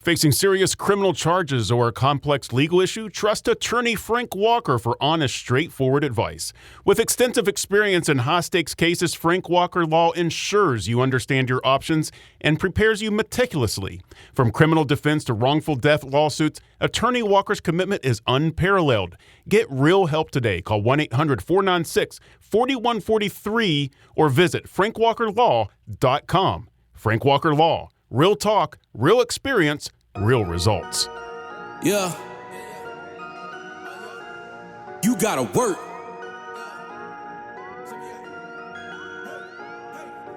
Facing serious criminal charges or a complex legal issue? Trust attorney Frank Walker for honest, straightforward advice. With extensive experience in high-stakes cases, Frank Walker Law ensures you understand your options and prepares you meticulously. From criminal defense to wrongful death lawsuits, Attorney Walker's commitment is unparalleled. Get real help today. Call 1-800-496-4143 or visit frankwalkerlaw.com. Frank Walker Law. Real talk, real experience, real results. Yeah. You gotta work.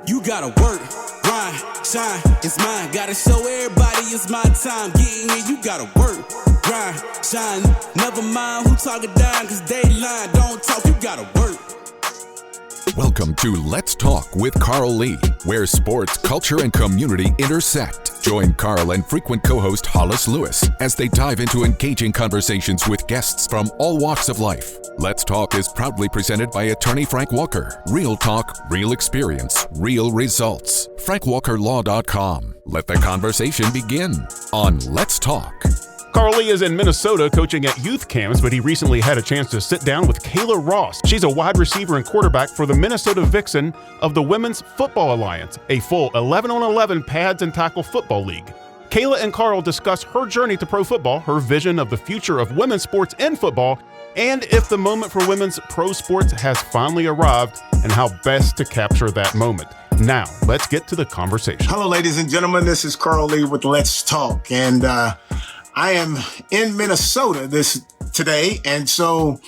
You gotta work. Grind, shine, it's mine. Gotta show everybody it's my time. Getting here, you gotta work. Grind, shine, never mind who talking down, cause they lying. Don't talk, you gotta work. Welcome to Let's Talk with Carl Lee, where sports, culture, and community intersect. Join Carl and frequent co-host Hollis Lewis as they dive into engaging conversations with guests from all walks of life. Let's Talk is proudly presented by attorney Frank Walker. Real talk, real experience, real results. frankwalkerlaw.com. Let the conversation begin on Let's Talk. Carl Lee is in Minnesota coaching at youth camps, but he recently had a chance to sit down with Kayla Ross. She's a wide receiver and quarterback for the Minnesota Vixen of the Women's Football Alliance, a full 11-on-11 pads and tackle football league. Kayla and Carl discuss her journey to pro football, her vision of the future of women's sports in football, and if the moment for women's pro sports has finally arrived and how best to capture that moment. Now, let's get to the conversation. Hello, ladies and gentlemen. This is Carl Lee with Let's Talk, and I am in Minnesota today, and so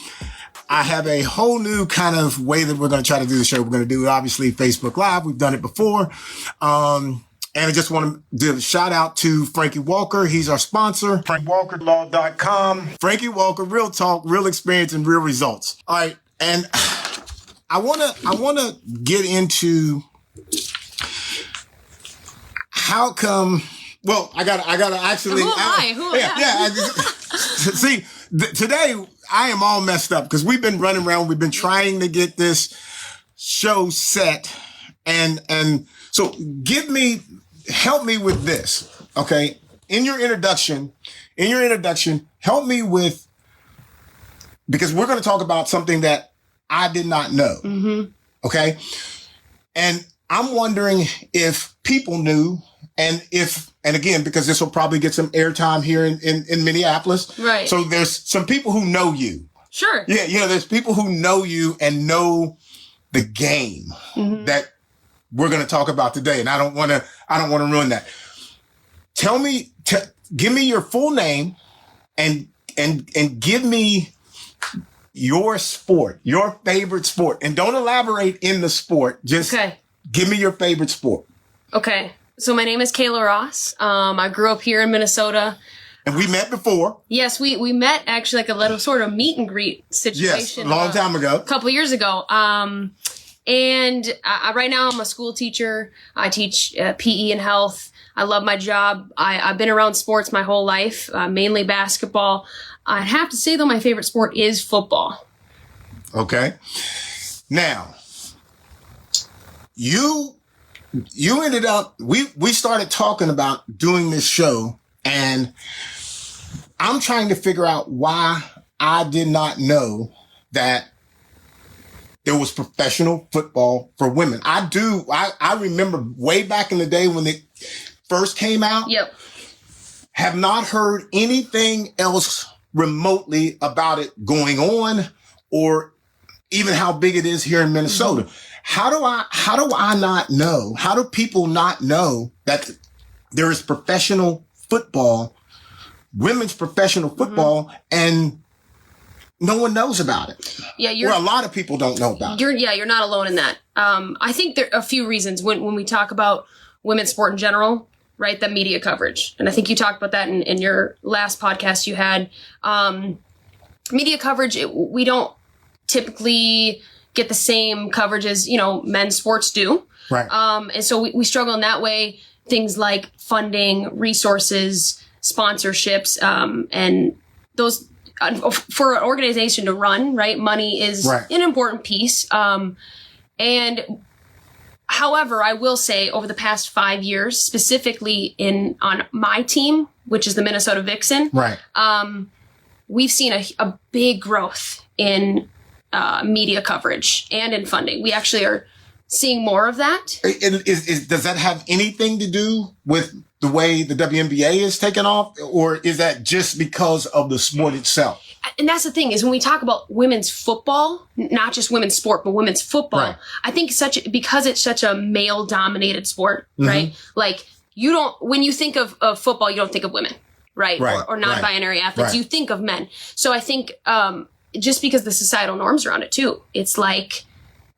I have a whole new kind of way that we're going to try to do the show. We're going to do, obviously, Facebook Live. We've done it before. And I just want to do a shout out to Frankie Walker. He's our sponsor, frankwalkerlaw.com. Frankie Walker, real talk, real experience, and real results. All right. And I want to get into how come. Well, I gotta actually. Who am I? See, today I am all messed up because we've been running around. We've been trying to get this show set, and so help me with this, okay? In your introduction, help me with, because we're going to talk about something that I did not know, okay? And I'm wondering if people knew. And again, because this will probably get some airtime here in Minneapolis. Right. So there's some people who know you. Sure. Yeah, there's people who know you and know the game that we're going to talk about today. And I don't want to ruin that. Give me your full name and give me your sport, your favorite sport. And don't elaborate in the sport. Just give me your favorite sport. Okay. So my name is Kayla Ross. I grew up here in Minnesota. And we met before. Yes, we met actually like a little sort of meet and greet situation. Yes, a long time ago. A couple years ago. And right now I'm a school teacher. I teach PE and health. I love my job. I've been around sports my whole life, mainly basketball. I'd have to say, though, my favorite sport is football. Okay. Now, you ended up, we started talking about doing this show, and I'm trying to figure out why I did not know that there was professional football for women. I remember way back in the day when it first came out. Yep. Have not heard anything else remotely about it going on, or even how big it is here in Minnesota. How do I not know? How do people not know that there is professional football, women's professional football, and no one knows about it? Yeah, a lot of people don't know about it. You're not alone in that. I think there are a few reasons when we talk about women's sport in general, right? The media coverage. And I think you talked about that in your last podcast you had. Media coverage, we don't typically get the same coverage as, men's sports do. Right. And so we struggle in that way. Things like funding, resources, sponsorships, and those, for an organization to run, right? Money is an important piece. And However, I will say over the past 5 years, specifically on my team, which is the Minnesota Vixen, Right. We've seen a big growth in media coverage and in funding. We actually are seeing more of that. Does that have anything to do with the way the WNBA is taking off, or is that just because of the sport itself? And that's the thing, is when we talk about women's football, not just women's sport, but women's football, Right. I think because it's such a male dominated sport, right? Like when you think of football, you don't think of women, right? Right, Or non-binary athletes, right. you think of men. So I think just because the societal norms around it too, it's like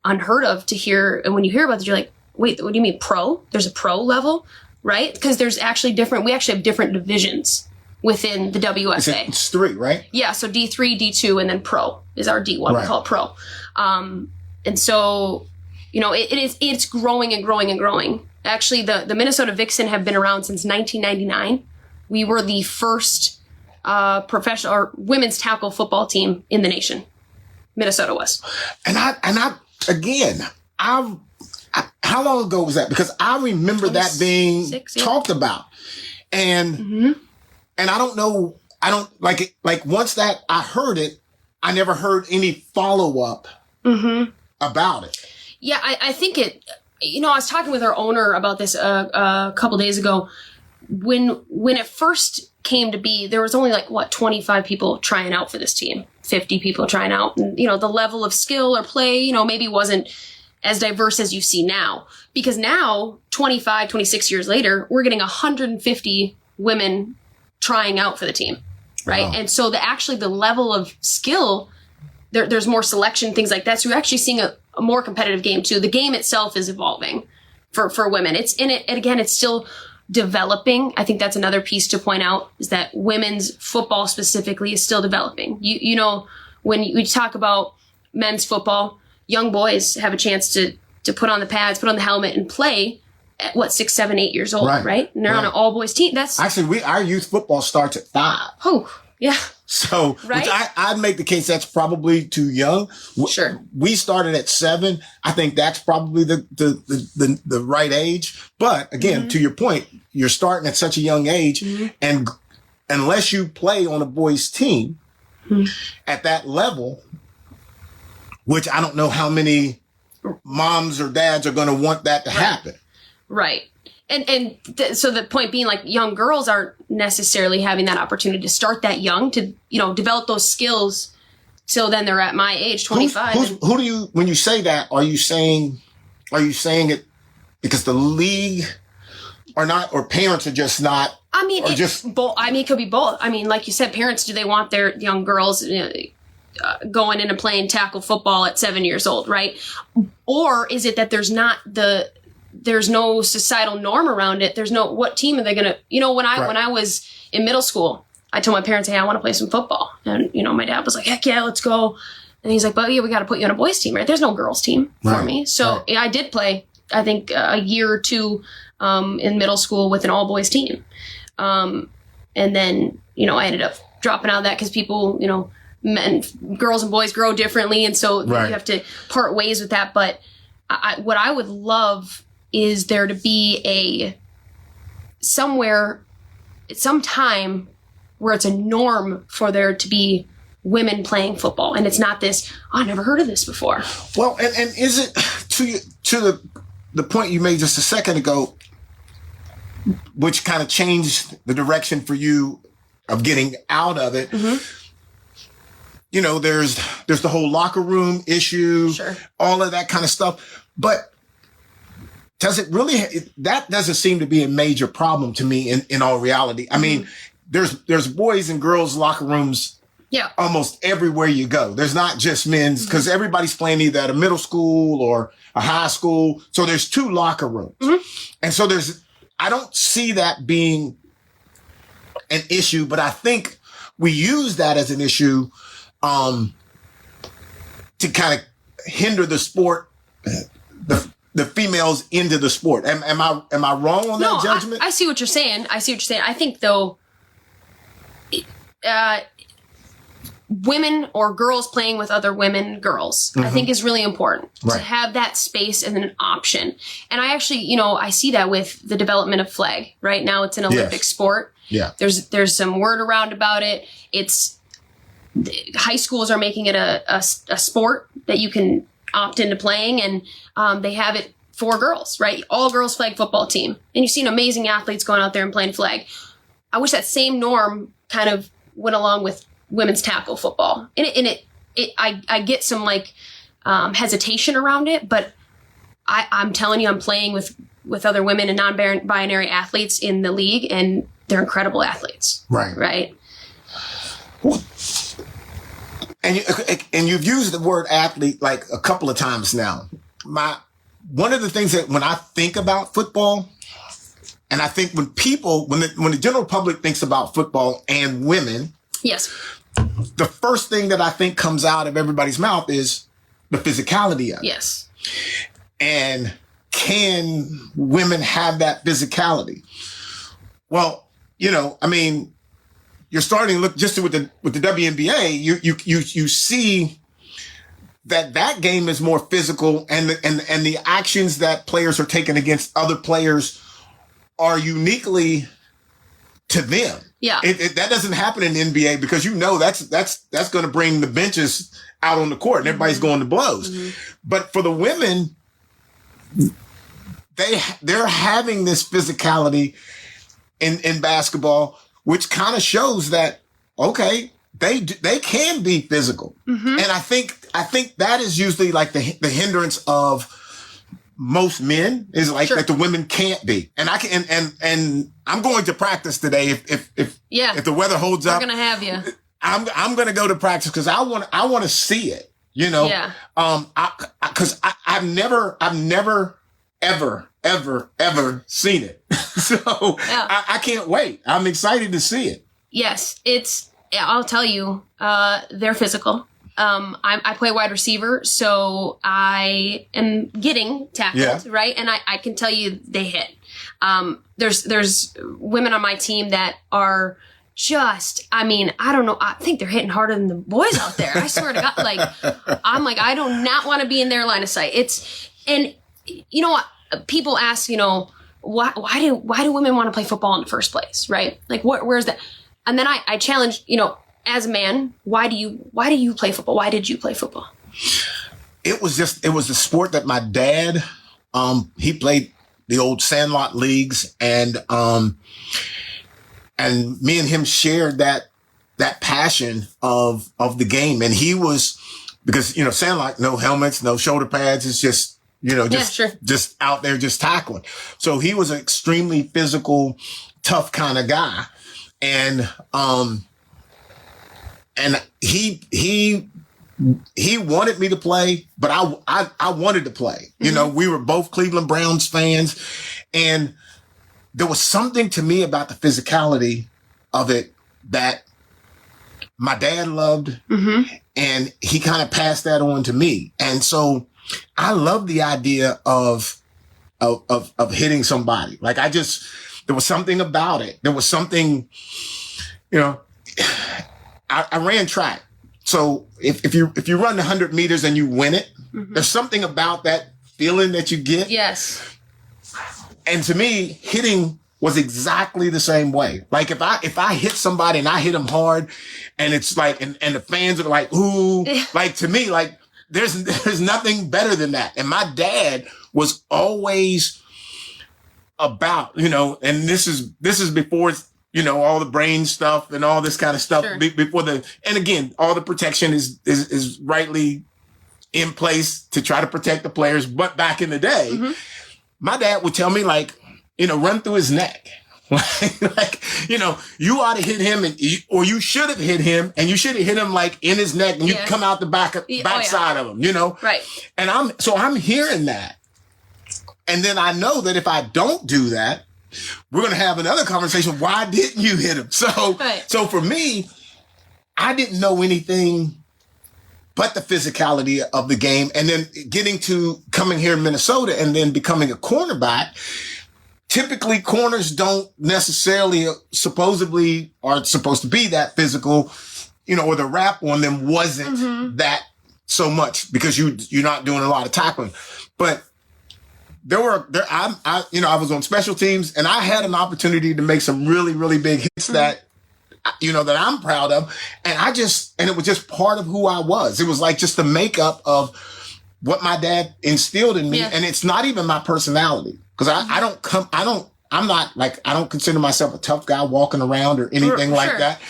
unheard of to hear. And when you hear about this, you're like, wait, what do you mean pro? There's a pro level, right? Because there's actually we actually have different divisions within the WSA. It's 3, right? Yeah, so D3, D2, and then pro is our D1. Right. We call it pro. And so, it's growing and growing and growing. Actually, the Minnesota Vixen have been around since 1999. We were the first professional or women's tackle football team in the nation. Minnesota was. And I again, how long ago was that? Because I remember that being 26, yeah. talked about. And and I don't know, I don't like it. Like once that I heard it, I never heard any follow up about it. Yeah, I think I was talking with our owner about this a couple days ago. When it first came to be, there was only 25 people trying out for this team, 50 people trying out. And, the level of skill or play, maybe wasn't as diverse as you see now. Because now, 25, 26 years later, we're getting 150 women trying out for the team, right? Wow. And so the level of skill, there's more selection, things like that. So you're actually seeing a more competitive game too. The game itself is evolving for women. It's in it, and again, it's still developing. I think that's another piece to point out, is that women's football specifically is still developing. When we talk about men's football, young boys have a chance to put on the pads, put on the helmet, and play at 6, 7, 8 years old, right? And they're on an all boys team. That's actually our youth football starts at 5. Oh, yeah. So, Right? which I'd make the case that's probably too young. Sure. We started at 7. I think that's probably the right age. But again, to your point, you're starting at such a young age, and unless you play on a boys' team at that level, which I don't know how many moms or dads are going to want that to happen. Right. So the point being, young girls aren't necessarily having that opportunity to start that young to, develop those skills till then they're at my age, 25. Who do you, when you say that, are you saying it because the league or not, or parents are just not? I mean, it could be both. I mean, like you said, parents, do they want their young girls going in and playing tackle football at 7 years old, right? Or is it that there's no societal norm around it? There's no, what team are they going to, when I was in middle school, I told my parents, hey, I want to play some football. And, my dad was like, heck yeah, let's go. And he's like, but yeah, we got to put you on a boys team, right? There's no girls team for me. So yeah, I did play, I think a year or two in middle school with an all boys team. And then, I ended up dropping out of that because people, girls and boys grow differently. And so you have to part ways with that. But what I would love is there to be some time where it's a norm for there to be women playing football, and it's not this, I never heard of this before. Well, and is it to the point you made just a second ago, which kind of changed the direction for you of getting out of it? There's the whole locker room issue, all of that kind of stuff, but does it really? That doesn't seem to be a major problem to me. In all reality, I mean, there's boys and girls locker rooms, almost everywhere you go. There's not just men's, because everybody's playing either at a middle school or a high school. So there's 2 locker rooms, and so I don't see that being an issue. But I think we use that as an issue to kind of hinder the sport. The females into the sport. Am I wrong on that judgment? I see what you're saying. I think though, women or girls playing with other women, girls, I think is really important to Right. have that space and an option. And I actually, I see that with the development of flag. Right now it's an Olympic sport. Yeah. There's some word around about it. High schools are making it a sport that you can opt into playing, and they have it for girls, right? All girls flag football team. And you've seen amazing athletes going out there and playing flag. I wish that same norm kind of went along with women's tackle football. I get some hesitation around it, but I'm telling you, I'm playing with other women and non-binary athletes in the league, and they're incredible athletes. Right. And you've used the word athlete like a couple of times now. One of the things that when I think about football, and I think when the general public thinks about football and women, yes, the first thing that I think comes out of everybody's mouth is the physicality of it. Yes. And can women have that physicality? Well, you're starting to look just with the WNBA, you see that game is more physical, and the actions that players are taking against other players are uniquely to them. Yeah. That doesn't happen in the NBA because that's going to bring the benches out on the court and everybody's going to blows. Mm-hmm. But for the women, they're having this physicality in basketball, which kind of shows that, okay, they can be physical. Mm-hmm. And I think that is usually like the hindrance of most men is like that the women can't be. And I can, and I'm going to practice today. If the weather holds up, we're going to have you. I'm going to go to practice because I want to see it, Yeah. Cause I've never ever seen it. So yeah. I can't wait. I'm excited to see it. Yes. I'll tell you, they're physical. I play wide receiver, so I am getting tackled, right? And I can tell you they hit. There's women on my team that are just, I don't know. I think they're hitting harder than the boys out there. I swear to God, I do not want to be in their line of sight. And you know what? People ask, why do women want to play football in the first place, right? Where's that? And then I challenge, as a man, why do you play football? Why did you play football? It was a sport that my dad, he played the old Sandlot leagues, and me and him shared that passion of the game. And he was, because, Sandlot, no helmets, no shoulder pads. It's just, just out there, just tackling. So he was an extremely physical, tough kind of guy. And he wanted me to play, but I wanted to play. Mm-hmm. We were both Cleveland Browns fans, and there was something to me about the physicality of it that my dad loved, mm-hmm. and he kind of passed that on to me. And so I love the idea of hitting somebody. There was something about it. There was something, I ran track. So if you run 100 meters and you win it, mm-hmm. there's something about that feeling that you get. Yes. And to me, hitting was exactly the same way. Like if I hit somebody and I hit them hard, and it's like, and the fans are like, ooh, like to me, like there's nothing better than that. And my dad was always about, and this is before, all the brain stuff and all this kind of stuff. Sure. Before and again, all the protection is rightly in place to try to protect the players. But back in the day, mm-hmm. my dad would tell me run through his neck. You ought to hit him, or you should have hit him, and you should have hit him in his neck, and you come out the backside of him, Right. And I'm hearing that. And then I know that if I don't do that, we're going to have another conversation. Why didn't you hit him? So for me, I didn't know anything but the physicality of the game. And then getting to coming here in Minnesota and then becoming a cornerback. Typically, corners don't necessarily supposedly are supposed to be that physical. or the rap on them wasn't that so much because you're not doing a lot of tackling. But I was on special teams and I had an opportunity to make some really, really big hits that I'm proud of. And it was just part of who I was. It was like just the makeup of what my dad instilled in me. Yeah. And it's not even my personality because I don't consider myself a tough guy walking around or anything like that.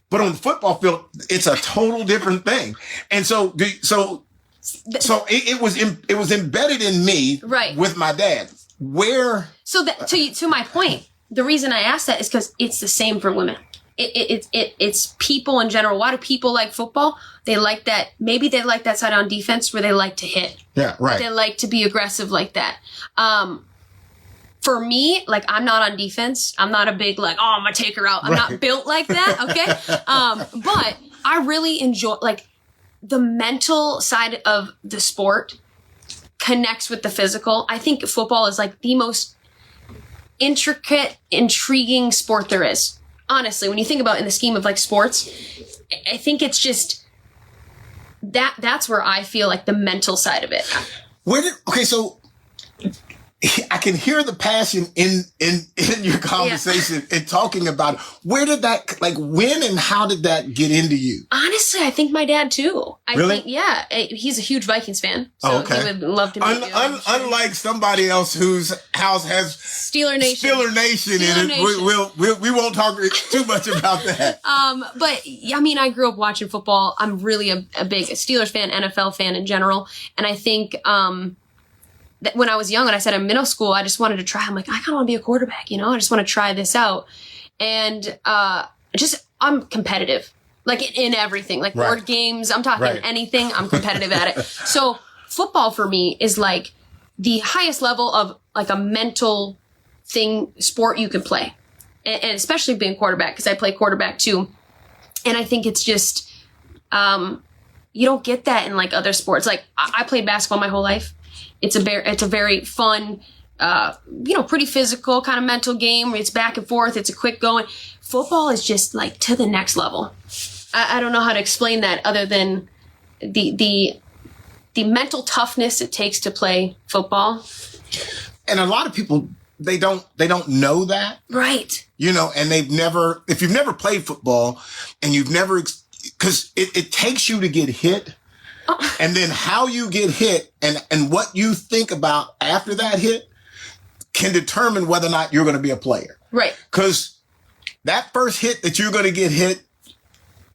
But on the football field, it's a total different thing. And so it was embedded in me with my dad. To my point, the reason I asked that is because it's the same for women. It's people in general. Why do people like football? They like that. Maybe they like that side on defense where they like to hit. Yeah, right. They like to be aggressive like that. For me, like, I'm not on defense. I'm not a big, like, oh, I'm going to take her out. I'm not built like that, okay? But I really enjoy, like, the mental side of the sport connects with the physical. I think football is, like, the most intricate, intriguing sport there is. Honestly, when you think about it in the scheme of, like, sports, I think it's just, that's where I feel, like, the mental side of it. So I can hear the passion in your conversation and talking about where did that, like, when and how did that get into you? Honestly, I think my dad too. Really? He's a huge Vikings fan. So he would love to be unlike somebody else whose house has Steeler Nation in it. We won't talk too much about that. But I mean, I grew up watching football. I'm really a big Steelers fan, NFL fan in general. And I think, that when I was young and I said in middle school, I just wanted to try. I'm like, I kind of want to be a quarterback, I just want to try this out. And I'm competitive, like in everything, like board games. I'm talking anything. I'm competitive at it. So football for me is like the highest level of like a mental sport you can play. And especially being quarterback, because I play quarterback too. And I think it's just, you don't get that in like other sports. Like I played basketball my whole life. It's a very fun, pretty physical kind of mental game. It's back and forth. It's a quick going. Football is just like to the next level. I don't know how to explain that other than the mental toughness it takes to play football. And a lot of people, they don't know that. Right. And if you've never played football and you've never, because it takes you to get hit. And then how you get hit and what you think about after that hit can determine whether or not you're going to be a player. Right. Because that first hit that you're going to get hit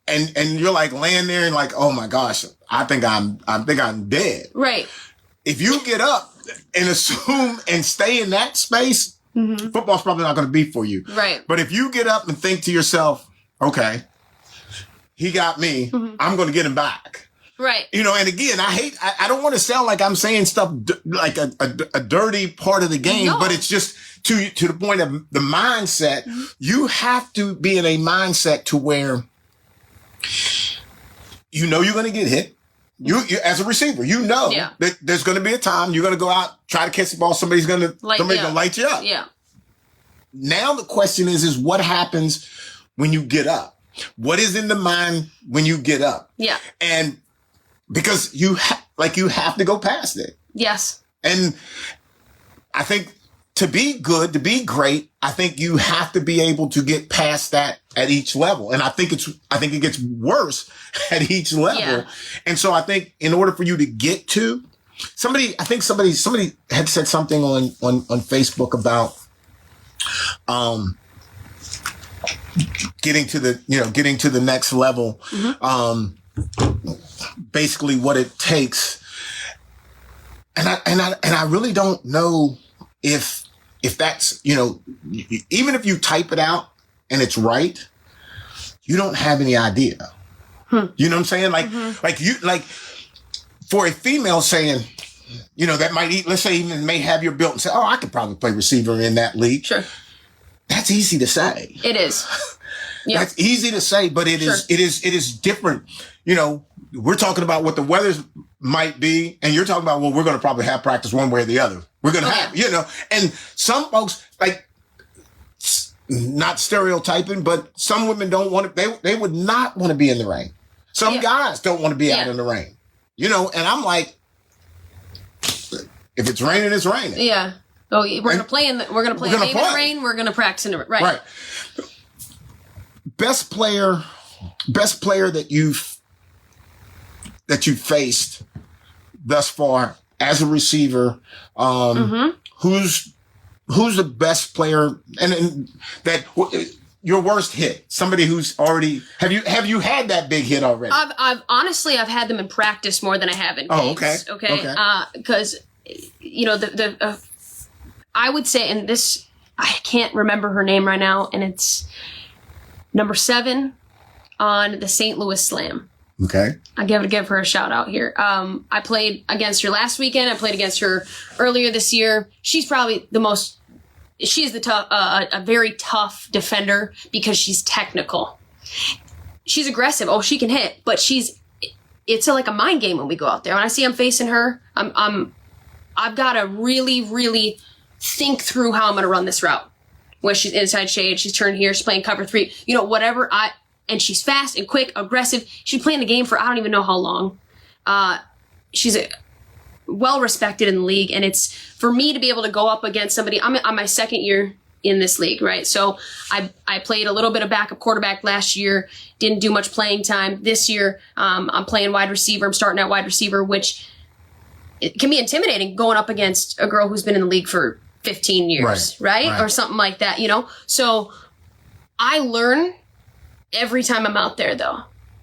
and you're like laying there and like, oh my gosh, I think I'm dead. Right. If you get up and assume and stay in that space, football's probably not going to be for you. Right. But if you get up and think to yourself, okay, he got me, I'm going to get him back. Right. And again, I don't want to sound like I'm saying stuff like a dirty part of the game, but it's just to the point of the mindset. You have to be in a mindset to where you're going to get hit. You as a receiver, that there's going to be a time you're going to go out, try to catch the ball. Somebody's going to light you up. Yeah. Now the question is what happens when you get up? What is in the mind when you get up? Yeah. And because you have to go past it. Yes. And I think to be good, to be great, I think you have to be able to get past that at each level. And I think it gets worse at each level. Yeah. And so I think in order for you to get to somebody had said something on Facebook about, getting to the next level. Basically what it takes. And I really don't know if that's, even if you type it out and it's right, you don't have any idea. You know what I'm saying? Like for a female saying, that might let's say even may have your built and say, oh, I could probably play receiver in that league. Sure. That's easy to say. It is. Yeah. That's easy to say, but it is different. We're talking about what the weather might be, and you're talking about, well, we're going to probably have practice one way or the other. We're going to have, and some folks, like, not stereotyping, but some women don't want to, they would not want to be in the rain. Some guys don't want to be out in the rain, you know, and I'm like, if it's raining, it's raining. Yeah. Oh, we're going to play a game in the rain. We're going to practice in the rain. Right. Best player that you've faced thus far as a receiver. Who's the best player and that your worst hit? Somebody who's already have you had that big hit already? I've honestly had them in practice more than I have in games. Okay. Because you know I would say, and this I can't remember her name right now, and it's number 7 on the St. Louis Slam. Okay. I got to give her a shout out here. I played against her last weekend. I played against her earlier this year. She's probably she's a very tough defender because she's technical. She's aggressive. Oh, she can hit, but it's like a mind game when we go out there. When I see I'm facing her, I've got to really, really think through how I'm going to run this route. Where she's inside shade, she's turned here, she's playing cover 3, you know, whatever. And she's fast and quick, aggressive. She's playing the game for I don't even know how long. She's well respected in the league, and it's for me to be able to go up against somebody. I'm on my second year in this league, right? So I played a little bit of backup quarterback last year, didn't do much playing time. This year, I'm playing wide receiver. I'm starting at wide receiver, which it can be intimidating going up against a girl who's been in the league for 15 years, right? Or something like that, you know? So I learn every time I'm out there, though.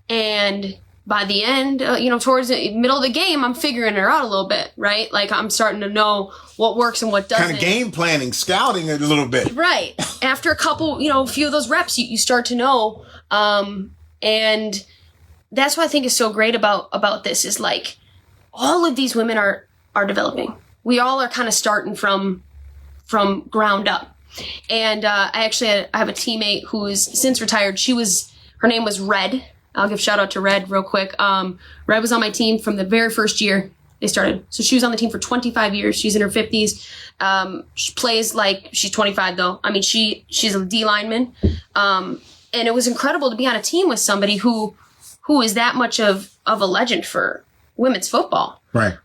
And by the end, you know, towards the middle of the game, I'm figuring her out a little bit, right? Like I'm starting to know what works and what doesn't. Kind of game planning, scouting it a little bit. Right. After a couple, you know, a few of those reps, you start to know. And that's what I think is so great about this is like all of these women are developing. We all are kind of starting from ground up. And I have a teammate who is since retired. Her name was Red. I'll give shout out to Red real quick. Red was on my team from the very first year they started. So she was on the team for 25 years. She's in her 50s. She plays like she's 25 though. I mean, she's a D lineman. And it was incredible to be on a team with somebody who is that much of a legend for women's football. Right.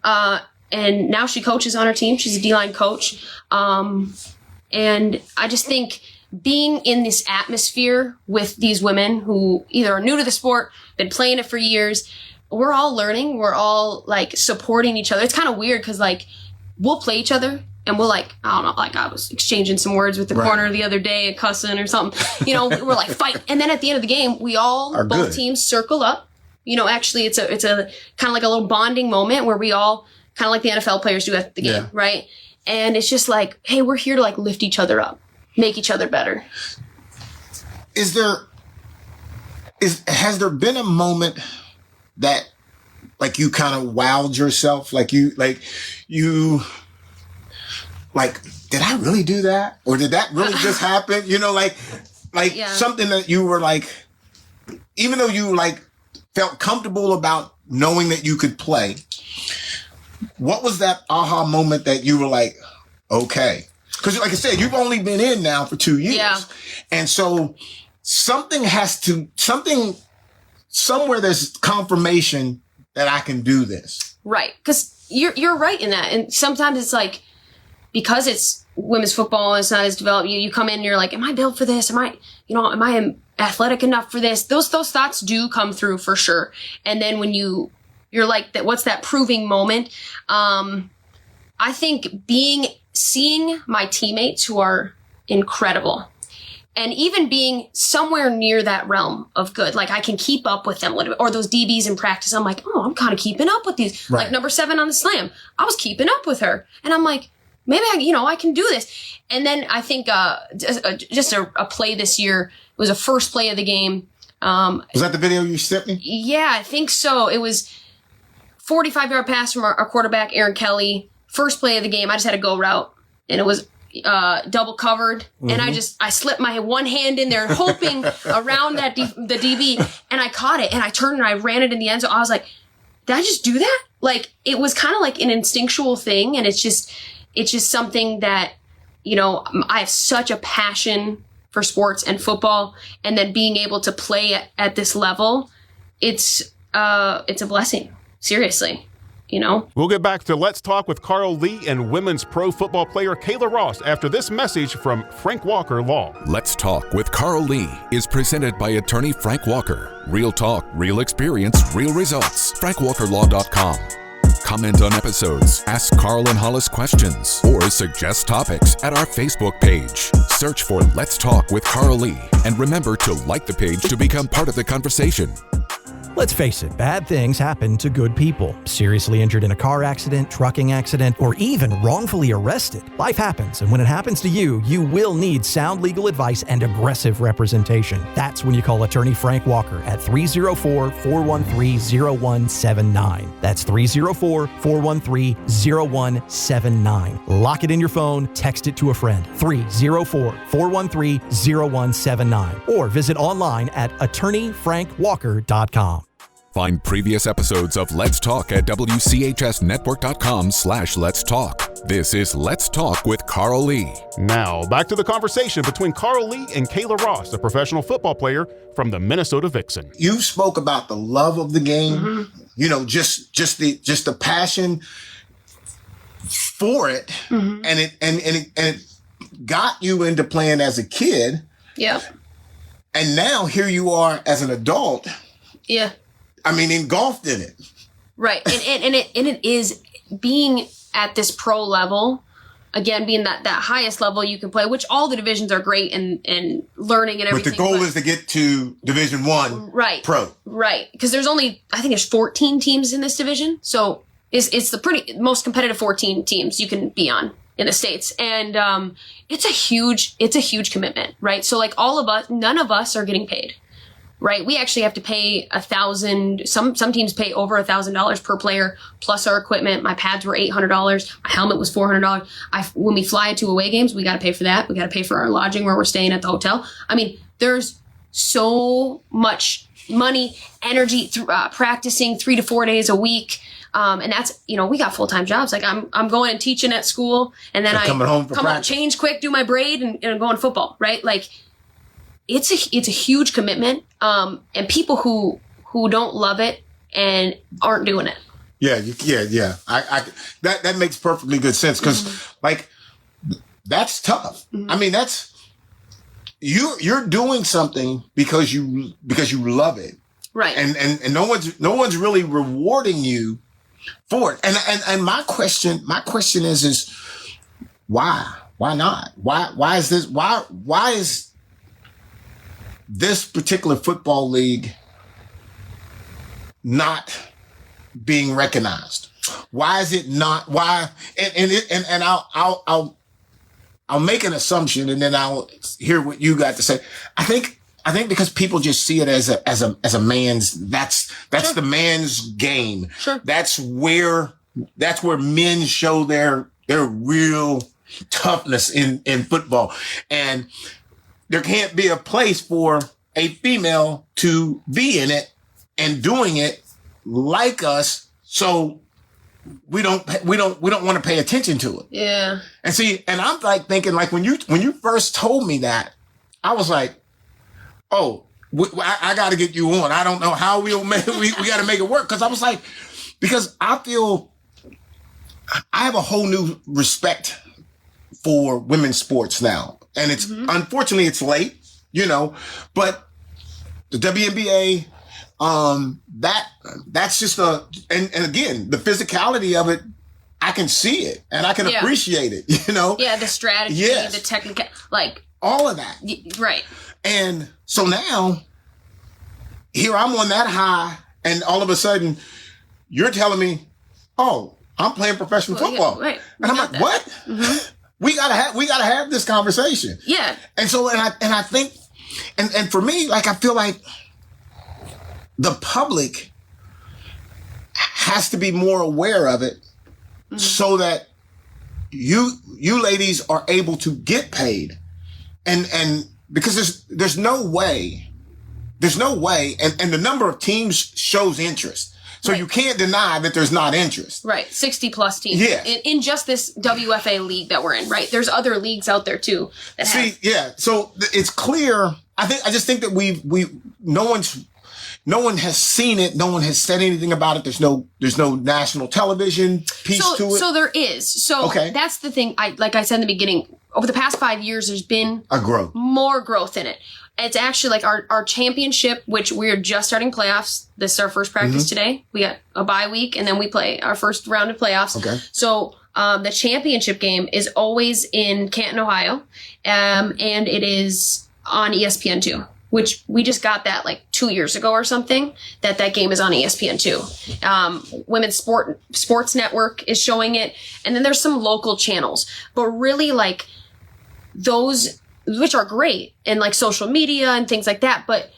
And now she coaches on her team. She's a D-line coach. And I just think being in this atmosphere with these women who either are new to the sport, been playing it for years, we're all learning. We're all like supporting each other. It's kind of weird because like we'll play each other and we'll like, I don't know, like I was exchanging some words with the corner the other day, cussing or something. You know, we're like fight. And then at the end of the game, we all, both teams circle up. You know, actually it's a kind of like a little bonding moment where we all kind of like the NFL players do at the game, right? And it's just like, hey, we're here to like lift each other up, make each other better. Has there been a moment that like you kind of wowed yourself? Like did I really do that? Or did that really just happen? You know, like something that you were like, even though you like felt comfortable about knowing that you could play, what was that aha moment that you were like, okay? Because like I said, you've only been in now for 2 years. Yeah. And so somewhere there's confirmation that I can do this. Right. Because you're right in that. And sometimes it's like, because it's women's football and it's not as developed, you come in and you're like, am I built for this? Am I athletic enough for this? Those thoughts do come through for sure. And then when you're like, that, what's that proving moment? I think seeing my teammates who are incredible and even being somewhere near that realm of good, like I can keep up with them a little bit, or those DBs in practice. I'm like, oh, I'm kind of keeping up with these. Right. Like number 7 on the slam, I was keeping up with her. And I'm like, maybe I can do this. And then I think, just a play this year, it was a first play of the game. Was that the video you sent me? Yeah, I think so. It was 45-yard pass from our quarterback, Aaron Kelly. First play of the game, I just had a go route, and it was double covered. Mm-hmm. And I slipped my one hand in there, hoping around the DB, and I caught it, and I turned and I ran it in the end zone. I was like, did I just do that? Like, it was kind of like an instinctual thing, and it's just something that, I have such a passion for sports and football, and then being able to play at this level, it's a blessing. Seriously. We'll get back to Let's Talk with Carl Lee and women's pro football player Kayla Ross after this message from Frank Walker Law. Let's Talk with Carl Lee is presented by attorney Frank Walker. Real talk, real experience, real results. FrankWalkerLaw.com. Comment on episodes, ask Carl and Hollis questions, or suggest topics at our Facebook page. Search for Let's Talk with Carl Lee, and remember to like the page to become part of the conversation. Let's face it, bad things happen to good people. Seriously injured in a car accident, trucking accident, or even wrongfully arrested. Life happens, and when it happens to you, you will need sound legal advice and aggressive representation. That's when you call attorney Frank Walker at 304-413-0179. That's 304-413-0179. Lock it in your phone, text it to a friend. 304-413-0179. Or visit online at attorneyfrankwalker.com. Find previous episodes of Let's Talk at WCHSnetwork.com/Let's Talk. This is Let's Talk with Carl Lee. Now, back to the conversation between Carl Lee and Kayla Ross, a professional football player from the Minnesota Vixen. You spoke about the love of the game, just the passion for it, and it got you into playing as a kid. Yeah. And now here you are as an adult. Yeah. I mean, engulfed in it. Right. And it is being at this pro level, again, being that highest level you can play, which all the divisions are great and learning and everything. But the goal is to get to Division I pro. Right. Because there's 14 teams in this division. So it's the most competitive 14 teams you can be on in the States. And it's a huge commitment, right? So like all of us, none of us are getting paid. Right. We actually have to pay $1,000. Some teams pay over $1,000 per player plus our equipment. My pads were $800. My helmet was $400. When we fly to away games, we got to pay for that. We got to pay for our lodging where we're staying at the hotel. I mean, there's so much money, energy through practicing 3 to 4 days a week. And that's, we got full-time jobs. Like I'm going and teaching at school, and then I come home, change quick, do my braid, and go on football. Right. Like, it's a huge commitment, and people who don't love it and aren't doing it. Yeah. That makes perfectly good sense, because that's tough. I mean, that's you're doing something because you love it, right? And no one's really rewarding you for it. And my question is why not? Why is this? Why is this particular football league not being recognized? Why is it not? Why? And I'll make an assumption, and then I'll hear what you got to say. I think because people just see it as a man's. That's Sure. the man's game. Sure. That's where men show their real toughness in football. And there can't be a place for a female to be in it and doing it like us. So we don't want to pay attention to it. Yeah. And see, and I'm thinking when you first told me that, I was like, oh, I got to get you on. I don't know how we got to make it work. Because I feel I have a whole new respect for women's sports now. And it's unfortunately it's late, but the WNBA, that's just and again, the physicality of it, I can see it and I can appreciate it, Yeah, the strategy, the technical, all of that. Right. And so now here I'm on that high, and all of a sudden you're telling me, oh, I'm playing professional football. Right. And I'm like, what? Mm-hmm. We gotta have this conversation. Yeah. And so, and I think, and for me, I feel like the public has to be more aware of it, so that you ladies are able to get paid. And because there's no way, and the number of teams shows interest. So you can't deny that there's not interest. Right. 60 plus teams. Yeah. In just this WFA league that we're in, right? There's other leagues out there too that have. Yeah. So it's clear. I just think that no one has seen it. No one has said anything about it. There's no national television piece to it. So there is. So okay. That's the thing. Like I said in the beginning, over the past 5 years, there's been more growth in it. It's actually like our championship, which we're just starting playoffs. This is our first practice today. We got a bye week, and then we play our first round of playoffs. Okay. So the championship game is always in Canton, Ohio, and it is on ESPN2, which we just got that like 2 years ago or something, that game is on ESPN2. Women's Sports Network is showing it, and then there's some local channels. But really, like, those, which are great, and like social media and things like that, but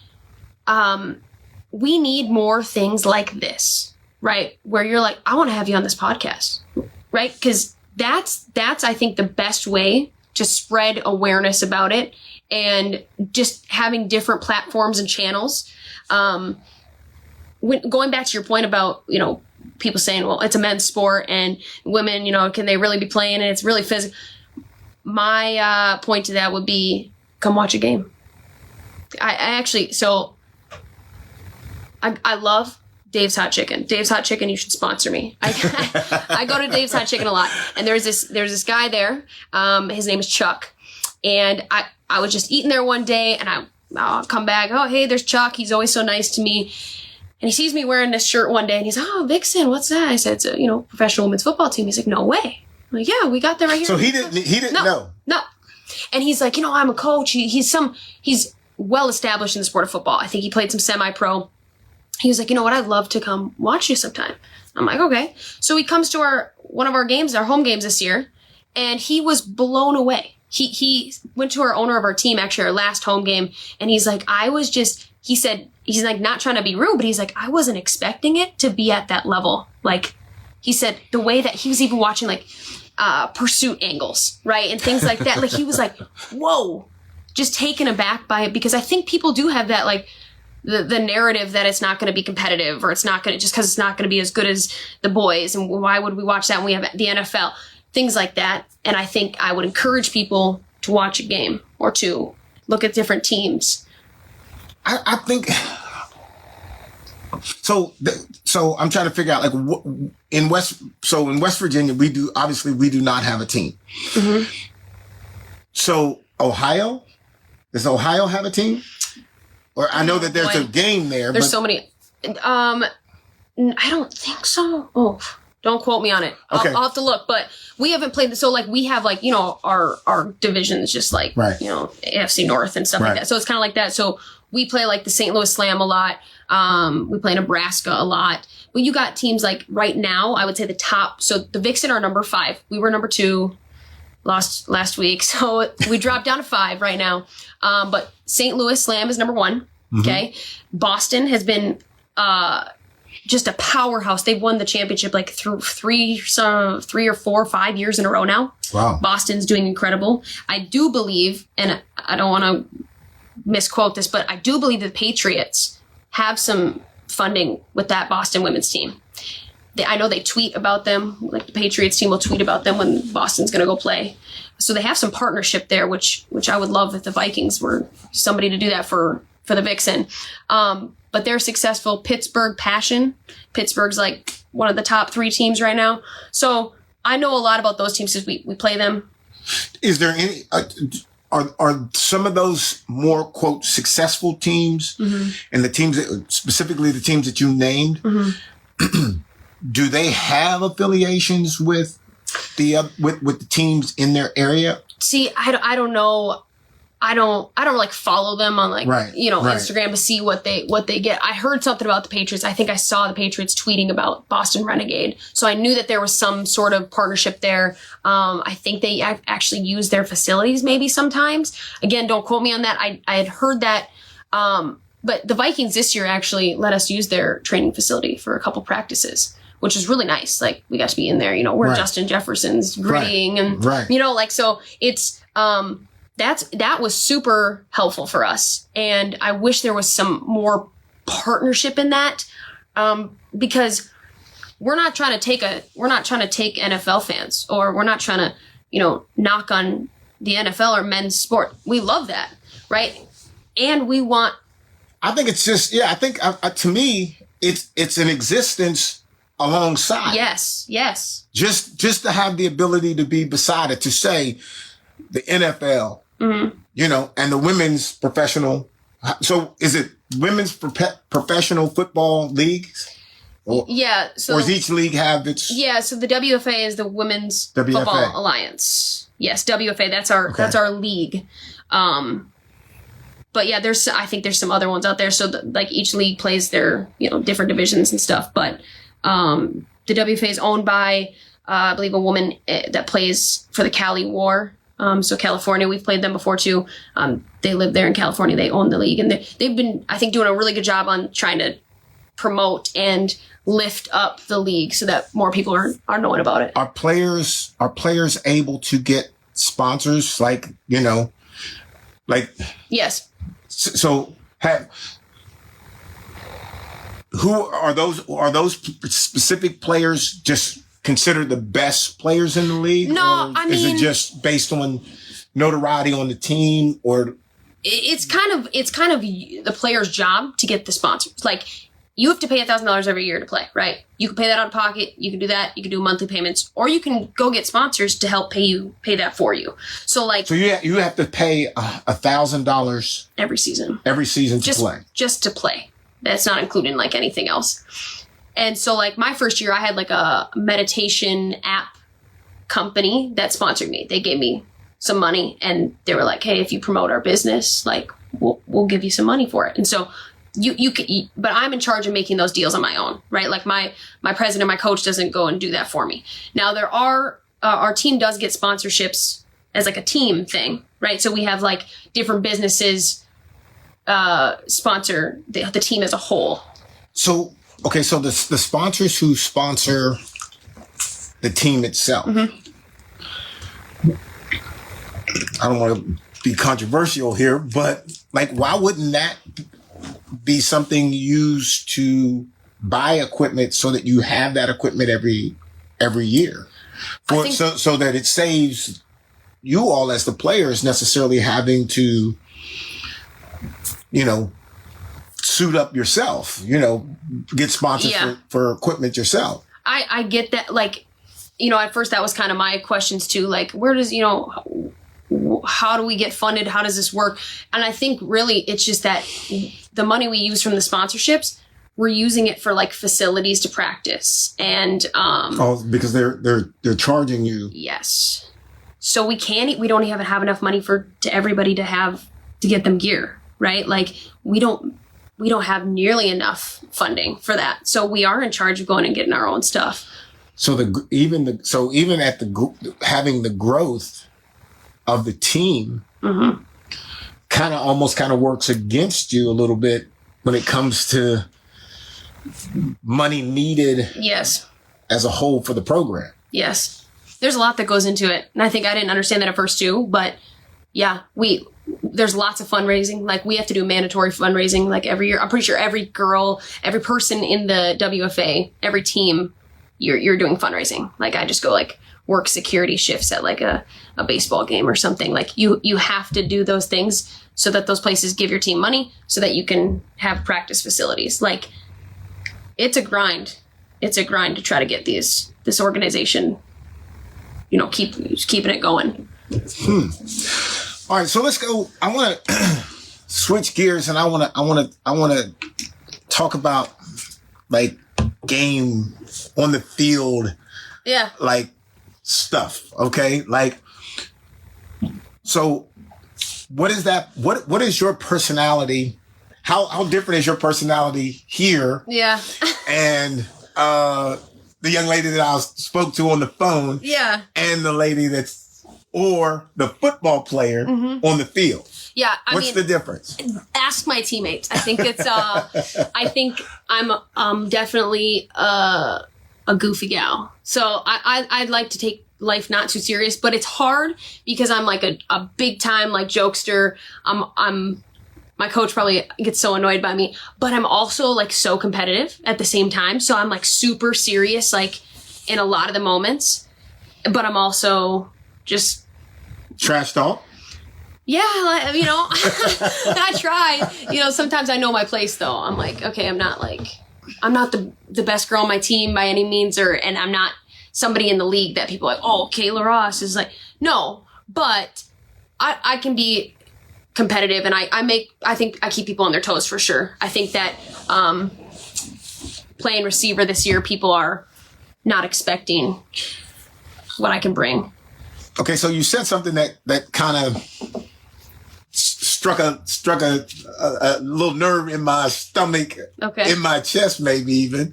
we need more things like this, right? Where you're like, I want to have you on this podcast, right? Because that's I think the best way to spread awareness about it, and just having different platforms and channels. Going back to your point about, people saying, well, it's a men's sport and women, can they really be playing? And it's really physical. My point to that would be, come watch a game. I love Dave's Hot Chicken. Dave's Hot Chicken, you should sponsor me. I go to Dave's Hot Chicken a lot, and there's this guy there. His name is Chuck, and I was just eating there one day, and I'll come back. Oh, hey, there's Chuck. He's always so nice to me. And he sees me wearing this shirt one day, and he's, oh, Vixen, what's that? I said, it's a professional women's football team. He's like, no way. I'm like, yeah, we got that right here. So he didn't know. No. And he's like, I'm a coach. He's well established in the sport of football. I think he played some semi-pro. He was like, you know what? I'd love to come watch you sometime. I'm like, okay. So he comes to one of our games, our home games this year, and he was blown away. He went to our owner of our team, actually our last home game, and he's like, he said, he's like, not trying to be rude, but he's like, I wasn't expecting it to be at that level. Like, he said the way that he was even watching like pursuit angles, right? And things like that. Like, he was like, whoa, just taken aback by it, because I think people do have that, like, the narrative that it's not going to be competitive, or it's not going to, just because it's not going to be as good as the boys, and why would we watch that when we have the NFL, things like that. And I think I would encourage people to watch a game or to look at different teams. I think so. So I'm trying to figure out, like, in West Virginia, we do not have a team. Mm-hmm. So Ohio, does Ohio have a team? Or I know that there's a game there. There's so many. I don't think so. Oh, don't quote me on it. Okay. I'll have to look. But we haven't played. So like we have like, our divisions just like, right. AFC North and stuff like that. So it's kind of like that. So we play like the St. Louis Slam a lot. We play Nebraska a lot. But you got teams like right now, I would say the top. So the Vixen are number 5. We were number 2. Lost last week. So we dropped down to 5 right now. But St. Louis Slam is number 1. Mm-hmm. Okay. Boston has been just a powerhouse. They've won the championship like through 3 or 4 or 5 years in a row now. Wow. Boston's doing incredible. I do believe, and I don't want to misquote this, but I do believe the Patriots have some funding with that Boston women's team. I know they tweet about them, like the Patriots team will tweet about them when Boston's going to go play. So they have some partnership there, which I would love if the Vikings were somebody to do that for the Vixen. But they're successful. Pittsburgh Passion. Pittsburgh's like one of the top 3 teams right now. So I know a lot about those teams because we play them. Is there any, are some of those more, quote, successful teams, mm-hmm. and the teams specifically the teams that you named, mm-hmm. do they have affiliations with the teams in their area? See, I don't know. I don't like follow them on like, Instagram to see what they get. I heard something about the Patriots. I think I saw the Patriots tweeting about Boston Renegade. So I knew that there was some sort of partnership there. I think they actually use their facilities maybe sometimes. Again, don't quote me on that. I had heard that. But the Vikings this year actually let us use their training facility for a couple practices, which is really nice. Like, we got to be in there, where Justin Jefferson's grittying and, so it's, that was super helpful for us. And I wish there was some more partnership in that. Because we're not trying to take NFL fans, or we're not trying to, knock on the NFL or men's sport. We love that, right? And we want. I think it's just, I think to me, it's an existence alongside. Yes. Just to have the ability to be beside it, to say the NFL, and the women's professional. So is it women's professional football leagues? Or does each league have its? Yeah. So the WFA is the Women's Football Alliance. Yes. WFA. That's our league. But yeah, I think there's some other ones out there. So each league plays their, different divisions and stuff. But the WFA is owned by, I believe, a woman that plays for the Cali War. So California, we've played them before too. They live there in California. They own the league, and they've been, I think, doing a really good job on trying to promote and lift up the league so that more people are knowing about it. Are players able to get sponsors? Yes. So who are those? Are those specific players just considered the best players in the league? No, is it just based on notoriety on the team, or it's kind of the player's job to get the sponsors. You have to pay $1,000 every year to play, right? You can pay that out of pocket. You can do that. You can do monthly payments, or you can go get sponsors to help pay that for you. So you have to pay $1,000 every season to play. Just to play. That's not including anything else. And so my first year, I had a meditation app company that sponsored me. They gave me some money, and they were like, "Hey, if you promote our business, we'll give you some money for it." And so you could, but I'm in charge of making those deals on my own, right? My president, my coach doesn't go and do that for me. Now there are, our team does get sponsorships as a team thing, right? So we have different businesses, sponsor the team as a whole. So, okay. So the sponsors who sponsor the team itself, I don't want to be controversial here, but why wouldn't that be something used to buy equipment so that you have that equipment every year, so that it saves you all as the players necessarily having to, suit up yourself, get sponsored for equipment yourself. I get that. At first that was kind of my questions too. Where does, how do we get funded? How does this work? And I think really it's just that the money we use from the sponsorships, we're using it for facilities to practice. And because they're charging you. Yes. So we don't even have enough money to everybody to get them gear, right? We don't have nearly enough funding for that. So we are in charge of going and getting our own stuff. So even at having the growth of the team, kind of works against you a little bit when it comes to money needed. Yes. As a whole for the program. Yes. There's a lot that goes into it. And I think I didn't understand that at first too, but yeah, there's lots of fundraising. We have to do mandatory fundraising every year. I'm pretty sure every person in the WFA, every team, you're doing fundraising. I just go work security shifts at a baseball game or something. You have to do those things so that those places give your team money so that you can have practice facilities. It's a grind. It's a grind to try to get this organization, keeping it going. All right, so let's go. I want to switch gears, and I want to talk about game on the field. Yeah. Stuff. Okay. So what is that? What is your personality? How different is your personality here? Yeah. And, the young lady that I spoke to on the phone. Yeah. And the lady or the football player on the field. Yeah. What's the difference? Ask my teammates. I think it's, I think I'm definitely a goofy gal. So I'd like to take life not too serious, but it's hard because I'm a big time jokester. I'm my coach probably gets so annoyed by me, but I'm also like so competitive at the same time. So I'm like super serious, like in a lot of the moments, but I'm also just trash talk. Yeah, you know, I try. You know, sometimes I know my place though. I'm like, okay, I'm not the best girl on my team by any means, and I'm not somebody in the league that people are like, oh, Kayla Ross is like, no, but I can be competitive, and I think I keep people on their toes for sure. I think that playing receiver this year, people are not expecting what I can bring. Okay, so you said something that kind of struck a little nerve in my stomach, okay, in my chest, maybe even.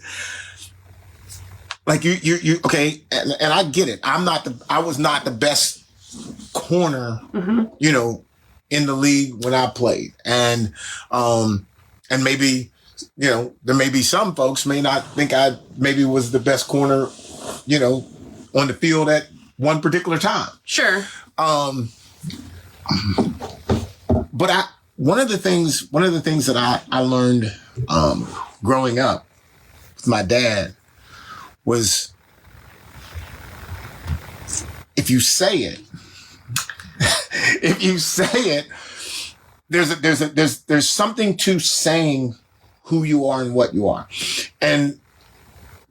Like you okay, and I get it. I was not the best corner, you know, in the league when I played, and maybe, you know, there may be some folks may not think I maybe was the best corner, you know, on the field at one particular time. Sure. But one of the things that I learned growing up with my dad was, if you say it, there's something to saying who you are and what you are. And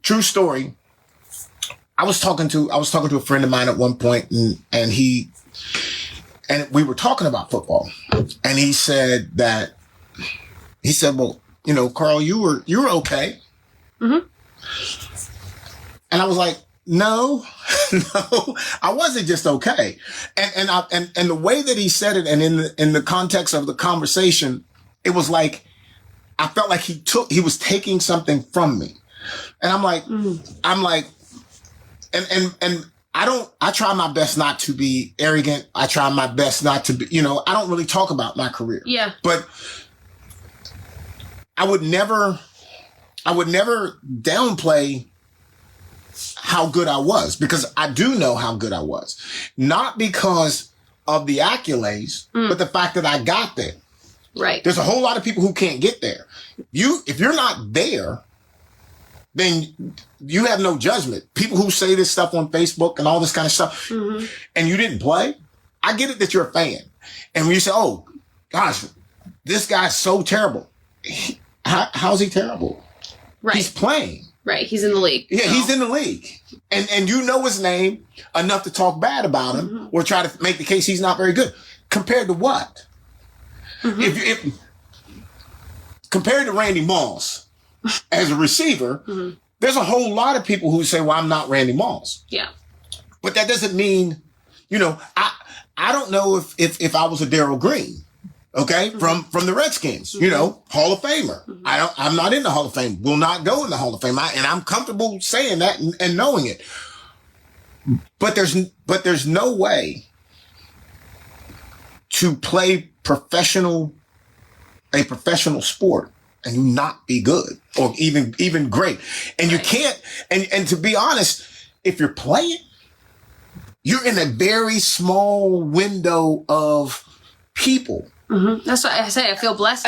true story, I was talking to a friend of mine at one point, and we were talking about football, and he said, well, you know, Carl, you were okay. Mm-hmm. And I was like, no, I wasn't just okay. And the way that he said it, and in the context of the conversation, it was like, I felt like he was taking something from me. And I'm like, and I try my best not to be arrogant. I try my best not to be, you know, I don't really talk about my career. Yeah. But I would never downplay how good I was, because I do know how good I was. Not because of the accolades, but the fact that I got there. Right. There's a whole lot of people who can't get there. If you're not there, then you have no judgment. People who say this stuff on Facebook and all this kind of stuff, and you didn't play, I get it that you're a fan. And when you say, oh, gosh, this guy's so terrible. How's he terrible? Right. He's playing. Right. He's in the league. Yeah, so. He's in the league. And you know his name enough to talk bad about him or try to make the case he's not very good. Compared to what? If compared to Randy Moss as a receiver, there's a whole lot of people who say, well, I'm not Randy Moss. Yeah. But that doesn't mean, you know, I don't know if I was a Darryl Green, okay, from the Redskins, you know, Hall of Famer. I'm not in the Hall of Fame. Will not go in the Hall of Fame. And I'm comfortable saying that and knowing it. But there's no way to play a professional sport and you not be good or even great. And you can't, and to be honest, if you're playing, you're in a very small window of people. That's what I say. I feel blessed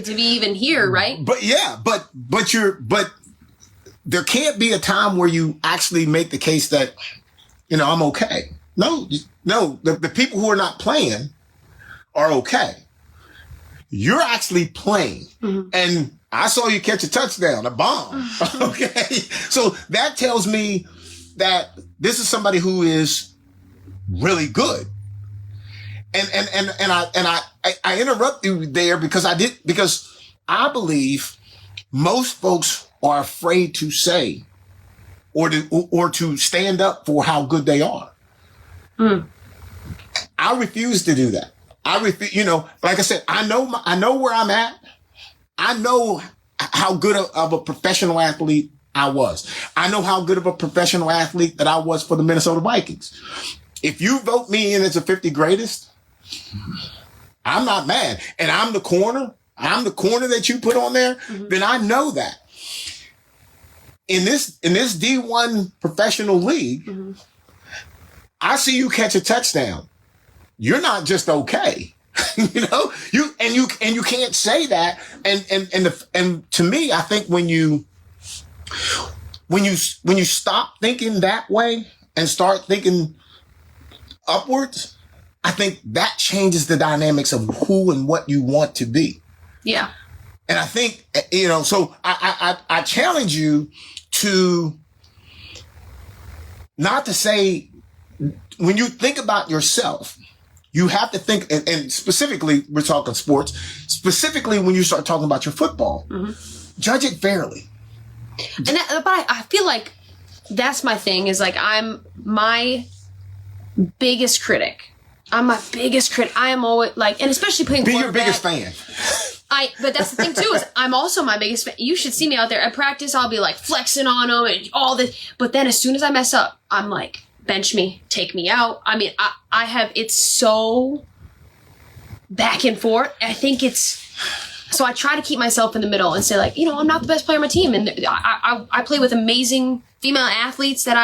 to be even here, right? But yeah, but there can't be a time where you actually make the case that, you know, I'm okay. No, the people who are not playing are okay. You're actually playing. And I saw you catch a touchdown, a bomb. Okay. So that tells me that this is somebody who is really good. And I interrupt you there because I believe most folks are afraid to say or to stand up for how good they are. I refuse to do that. You know, like I said, I know where I'm at. I know how good of a professional athlete I was. I know how good of a professional athlete that I was for the Minnesota Vikings. If you vote me in as a 50 greatest, I'm not mad. And I'm the corner that you put on there, then I know that. In this D1 professional league, I see you catch a touchdown. You're not just okay. You know, you can't say that. And to me, I think when you stop thinking that way and start thinking upwards, I think that changes the dynamics of who and what you want to be. Yeah. And I think, you know, so I challenge you to not to say, when you think about yourself, you have to think, and specifically, we're talking sports, specifically when you start talking about your football, judge it fairly. But I feel like that's my thing, is like, I'm my biggest critic. I'm my biggest critic. I am always like, and especially playing Be quarterback. your biggest fan. But that's the thing too, is I'm also my biggest fan. You should see me out there at practice. I'll be like flexing on them and all this. But then as soon as I mess up, I'm like, bench me, take me out. I mean, I have, it's so back and forth. I think so I try to keep myself in the middle and say, like, you know, I'm not the best player on my team. And I play with amazing female athletes that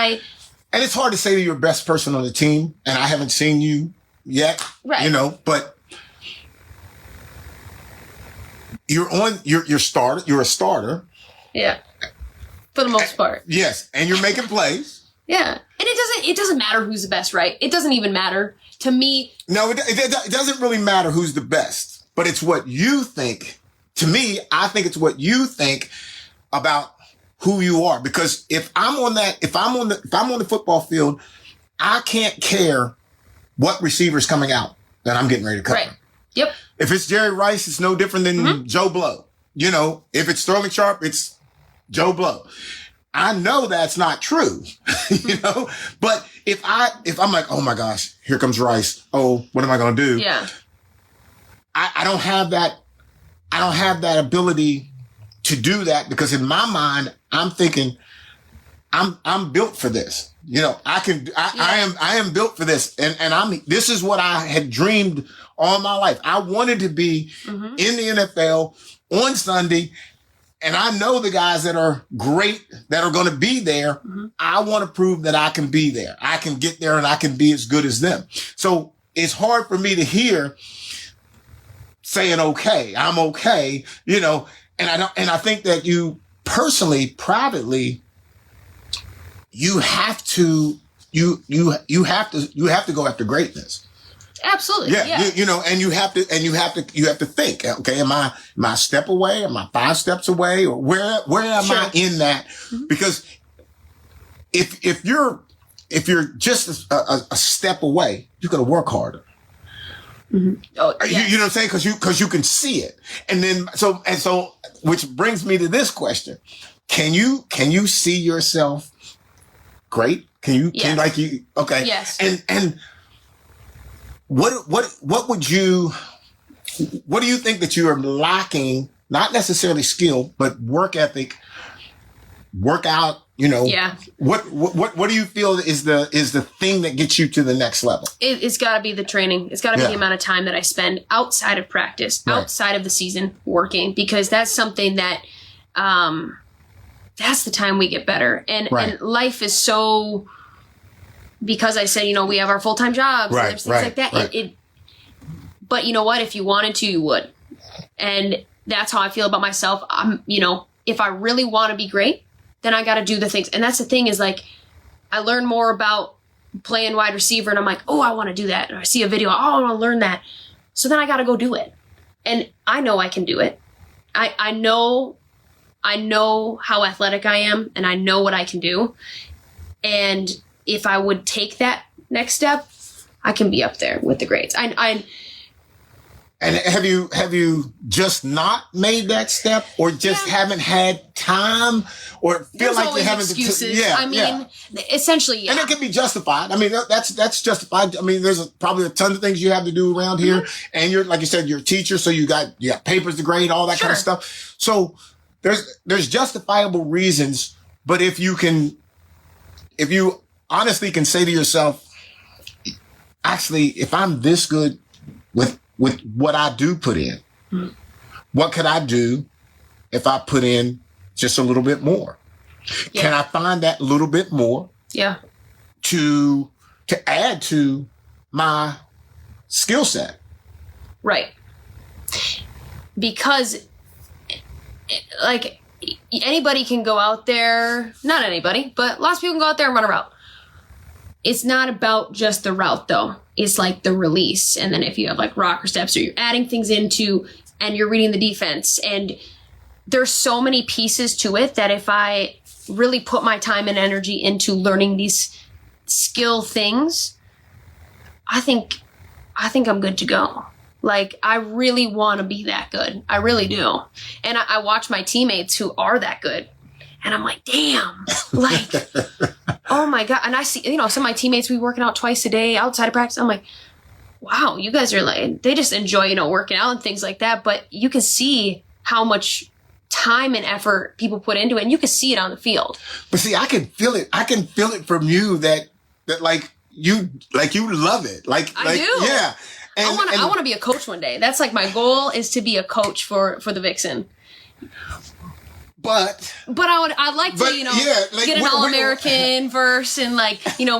And it's hard to say that you're the best person on the team, and I haven't seen you yet, right. You know, but you're a starter. Yeah. For the most part. Yes. And you're making plays. Yeah. And it doesn't matter who's the best, right? It doesn't even matter to me. No, it doesn't really matter who's the best, but it's what you think. To me, I think it's what you think about who you are. Because if I'm on the football field, I can't care what receiver's coming out that I'm getting ready to cover. Right. Yep. If it's Jerry Rice, it's no different than Joe Blow. You know, if it's Sterling Sharp, it's Joe Blow. I know that's not true, you know, but if I'm like, oh my gosh, here comes Rice. Oh, what am I going to do? Yeah. I don't have that ability to do that, because in my mind, I'm thinking I'm built for this. You know, I am built for this. And this is what I had dreamed all my life. I wanted to be in the NFL on Sunday. And I know the guys that are great, that are going to be there. I want to prove that I can be there. I can get there and I can be as good as them. So it's hard for me to hear saying, okay, I'm okay, you know, and I think that you personally, privately, you have to go after greatness. Absolutely. Yeah. You know, and you have to think, okay, am I a step away? Am I 5 steps away? Or where am I in that? Because if you're just a step away, you're going to work harder. Oh, yes. You know what I'm saying? Cause you can see it. And then, so, which brings me to this question. Can you see yourself great? Yes. Okay. Yes. And what do you think that you are lacking? Not necessarily skill, but work ethic, workout, you know. Yeah. What do you feel is the thing that gets you to the next level? It's got to be the training. It's got to be the amount of time that I spend outside of practice, outside of the season working, because that's something that, that's the time we get better. And life is so, because I said, you know, we have our full-time jobs and things like that. Right. But you know what? If you wanted to, you would. And that's how I feel about myself. You know, if I really want to be great, then I got to do the things. And that's the thing, is like, I learn more about playing wide receiver and I'm like, oh, I want to do that. And I see a video, oh, I want to learn that. So then I got to go do it. And I know I can do it. I know how athletic I am, and I know what I can do. And if I would take that next step, I can be up there with the greats. And have you just not made that step, or just haven't had time, or feel like you haven't? Excuses. Essentially, And it can be justified. I mean, that's justified. I mean, there's probably a ton of things you have to do around here, and you're, like you said, you're a teacher, so you got papers to grade, all that kind of stuff. So there's justifiable reasons, but if you honestly can say to yourself, actually, if I'm this good with what I do put in, what could I do if I put in just a little bit more? Yeah. Can I find that little bit more? Yeah. To add to my skill set? Right. Because, like, anybody can go out there, not anybody, but lots of people can go out there and run a route. It's not about just the route, though. It's like the release. And then if you have like rocker steps or you're adding things into and you're reading the defense, and there's so many pieces to it that if I really put my time and energy into learning these skill things, I think I'm good to go. Like, I really want to be that good. I really do. And I watch my teammates who are that good. And I'm like, damn, like, oh my God. And I see, some of my teammates, we working out twice a day outside of practice. I'm like, wow, you guys are like, they just enjoy, working out and things like that. But you can see how much time and effort people put into it. And you can see it on the field. But see, I can feel it. I can feel it from you that like you love it. I do. Yeah. And, I want to be a coach one day. That's like my goal, is to be a coach for the Vixen. But I'd like to, get an All-American verse and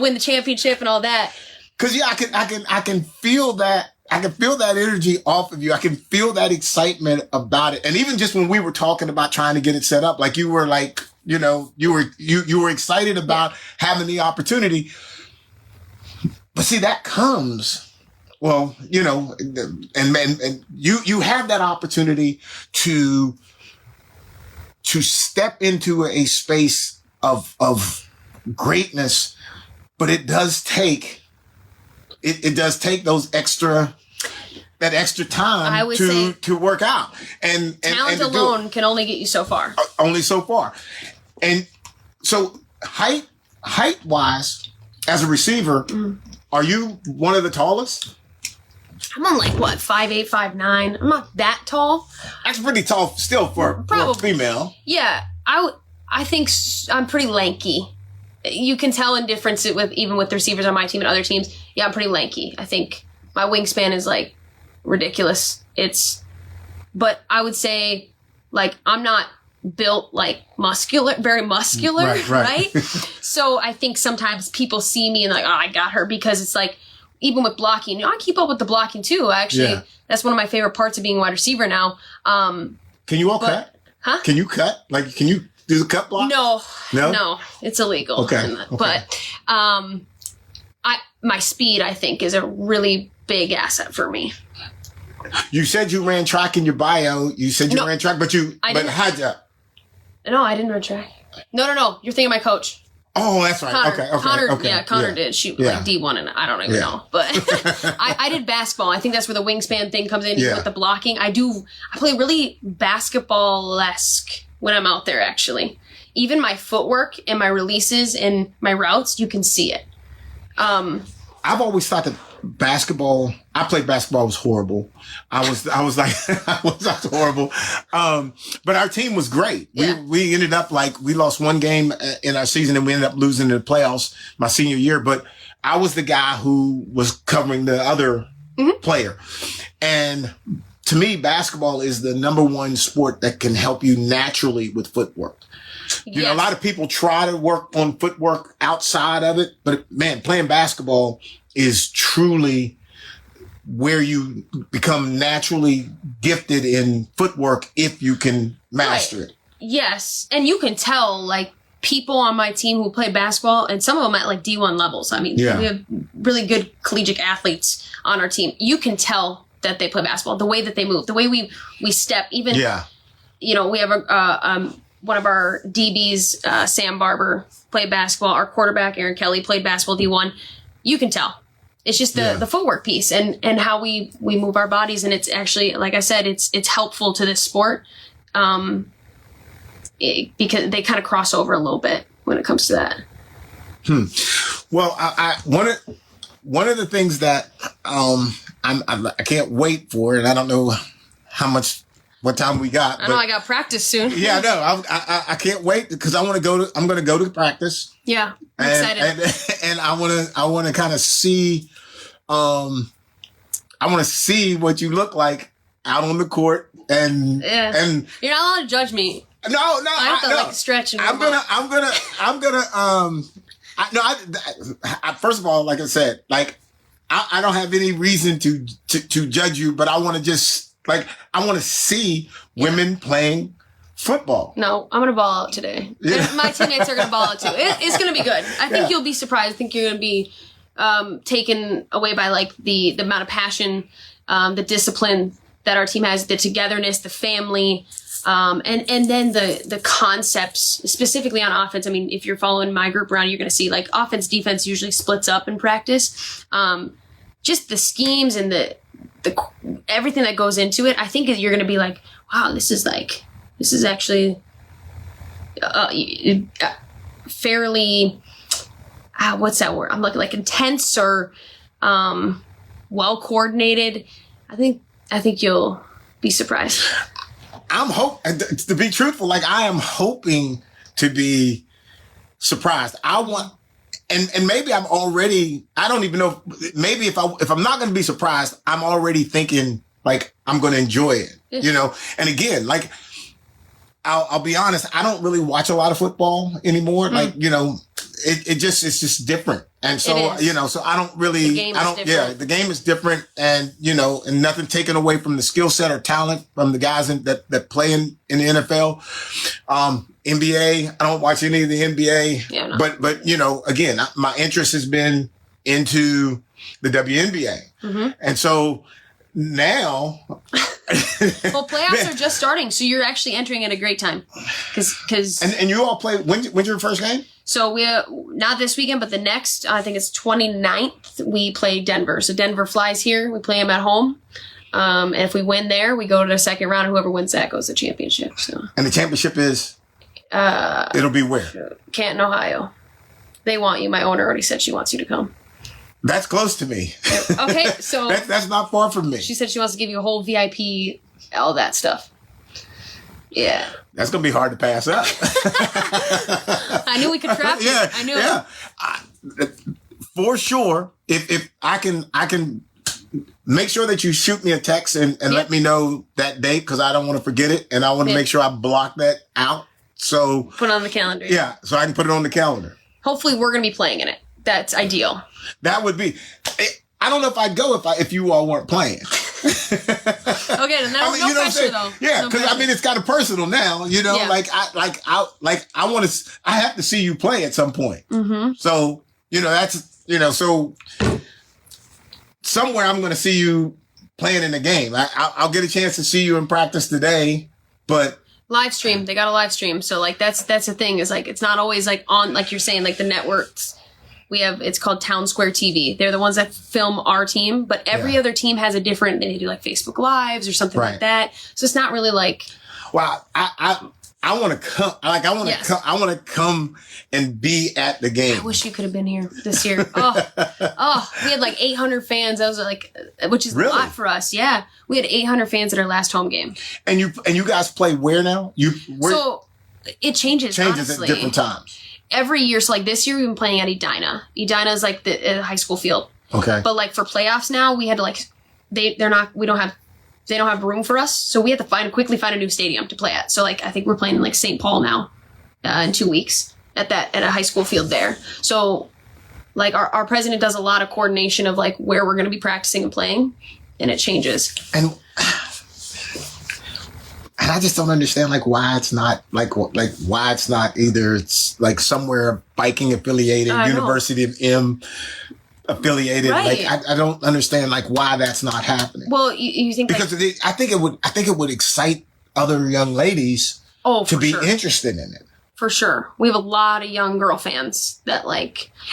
win the championship and all that. Cause I can feel that. I can feel that energy off of you. I can feel that excitement about it. And even just when we were talking about trying to get it set up, like you were like, you were excited about having the opportunity. But see, that comes, well, and you have that opportunity to step into a space of greatness, but it does take that extra time to work out. And talent alone can only get you so far. Only so far. And so height wise, as a receiver, are you one of the tallest? I'm on 5'8", 5'9". I'm not that tall. That's pretty tall still for a female. Yeah, I think I'm pretty lanky. You can tell in difference even with the receivers on my team and other teams. Yeah, I'm pretty lanky. I think my wingspan is ridiculous. But I would say I'm not built muscular, very muscular, right? So I think sometimes people see me and I got her, because it's even with blocking, I keep up with the blocking too. Actually, that's one of my favorite parts of being a wide receiver now. Can you cut? Huh? Can you cut? Can you do the cut block? No, it's illegal. Okay. But my speed, I think, is a really big asset for me. You said you ran track in your bio. You said you ran track, but how'd you? No, I didn't run track. No. You're thinking of my coach. Oh, that's right. Connor, okay. Connor did shoot D1, and I don't even know. But I did basketball. I think that's where the wingspan thing comes in with the blocking. I play really basketball-esque when I'm out there, actually. Even my footwork and my releases and my routes, you can see it. I've always thought that I played basketball, was horrible. I was horrible. But our team was great. Yeah. We ended up we lost one game in our season, and we ended up losing in the playoffs my senior year. But I was the guy who was covering the other player. And to me, basketball is the number one sport that can help you naturally with footwork. A lot of people try to work on footwork outside of it, but man, playing basketball is truly where you become naturally gifted in footwork if you can master it. Yes. And you can tell, people on my team who play basketball, and some of them at D1 levels. I mean, we have really good collegiate athletes on our team. You can tell that they play basketball, the way that they move, the way we step, even, we have one of our DBs, Sam Barber, played basketball. Our quarterback, Aaron Kelly, played basketball D1. You can tell. It's just the footwork piece and how we move our bodies. And it's actually, like I said, it's helpful to this sport because they kind of cross over a little bit when it comes to that. Well, one of the things that I can't wait for, and I don't know what time we got. I know I got practice soon. Yeah, I know. I can't wait because I'm going to go to practice. Yeah, I'm excited. And I want to kind of see, I want to see what you look like out on the court. And you're not allowed to judge me. No. I have to stretch. And first of all, like I said, I don't have any reason to judge you, but I want to just I want to see women playing football. No, I'm going to ball out today. Yeah. My teammates are going to ball out too. It's going to be good. I think you'll be surprised. I think you're going to be taken away by like the amount of passion, the discipline that our team has, the togetherness, the family, and then the concepts specifically on offense. I mean, if you're following my group around, you're going to see like offense, defense usually splits up in practice. Just the schemes and the everything that goes into it. I think you're going to be like, wow, this is actually fairly, what's that word? I'm looking like intense or well coordinated. I think you'll be surprised. To be truthful, I am hoping to be surprised. I want, and maybe I'm already, I don't even know, maybe if I'm not going to be surprised, I'm already thinking I'm going to enjoy it, And again, I'll be honest, I don't really watch a lot of football anymore. It's just different. And so, so I don't really, the game is different and, and nothing taken away from the skill set or talent from the guys that play in the NFL. NBA, I don't watch any of the NBA, but, again, my interest has been into the WNBA. Mm-hmm. And so now, well, playoffs are just starting, so you're actually entering at a great time. And you all play, when's your first game? So we not this weekend, but the next, I think it's 29th, we play Denver. So Denver flies here. We play them at home. And if we win there, we go to the second round. Whoever wins that goes to the championship. So. And the championship is? It'll be where? Canton, Ohio. They want you. My owner already said she wants you to come. That's close to me. Okay, so that's not far from me. She said she wants to give you a whole VIP, all that stuff. Yeah. That's going to be hard to pass up. I knew we could trap you. Yeah, I knew. Yeah. For sure. If I can make sure that you shoot me a text and let me know that date because I don't want to forget it and I want to make sure I block that out. So put it on the calendar. Yeah, so I can put it on the calendar. Hopefully we're going to be playing in it. That's ideal. That would be. I don't know if I'd go if you all weren't playing. Okay, then no pressure though. Yeah, because it's kind of personal now. I want to. I have to see you play at some point. Mm-hmm. So that's so somewhere I'm going to see you playing in the game. I'll get a chance to see you in practice today, but. Live stream. They got a live stream. So that's the thing is it's not always on you're saying the networks. It's called Town Square TV. They're the ones that film our team, but every other team has a different, they do Facebook Lives or something like that. So it's not really well, I want to come, I want to come and be at the game. I wish you could have been here this year. We had 800 fans. I was which is a lot for us. Yeah. We had 800 fans at our last home game. And you guys play where now? So it changes honestly. At different times. Every year. So this year we've been playing at Edina. Edina is the high school field. Okay. But for playoffs now, we had to they don't have room for us. So we have to quickly find a new stadium to play at. So I think we're playing in St. Paul now in 2 weeks at a high school field there. So our president does a lot of coordination of where we're going to be practicing and playing, and it changes. And I just don't understand why it's not why it's not either it's somewhere Viking affiliated, University of M affiliated. Right. I don't understand why that's not happening. Well, you think because I think it would excite other young ladies to be interested in it. For sure. We have a lot of young girl fans that